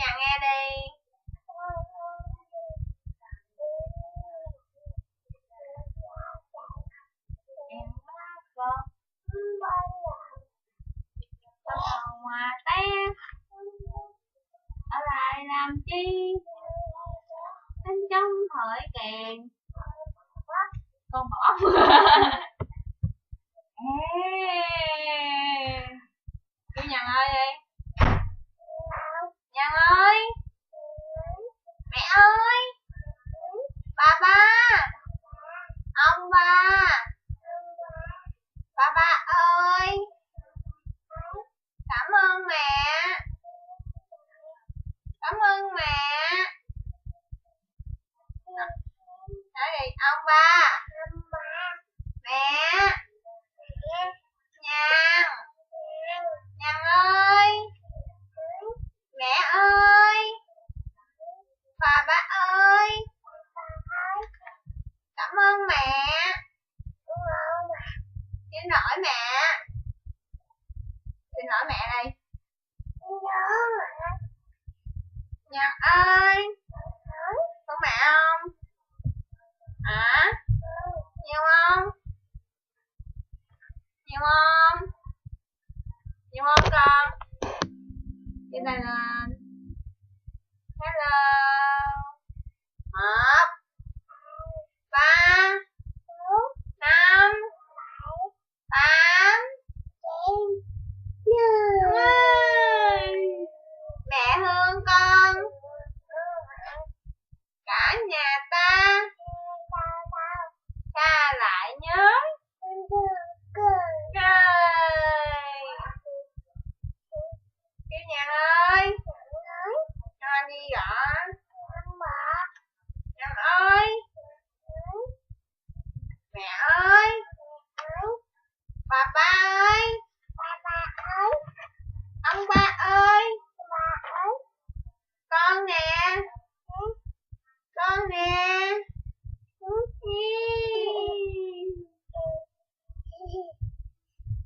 nhà nghe đi. Em bắt con ngoài té, ở lại làm chi, đánh trống thời kèn con bỏ. Kêu Nhàn ơi đi. Nhàn ơi, mẹ ơi, ba ba, ông ba ba ơi, cảm ơn mẹ, cảm ơn mẹ. Nói đi, ông ba, mẹ, Nhàn, Nhàn ơi, mẹ ơi, bà ba ơi, cảm ơn mẹ. Xin lỗi mẹ, xin lỗi mẹ đây. Nhàn ơi, thương mẹ không? Hả? Nhiều không? Nhiều không? Nhiều không con? Trên này lên. Hello. 1 3 5 8 mẹ thương con. Cả nhà ta xa lại nhớ. Trời. Kêu Nhàn ơi, cho anh đi gọi. Nhàn ơi, mẹ ơi, bà ơi, ông ba ơi, con nè, con nè.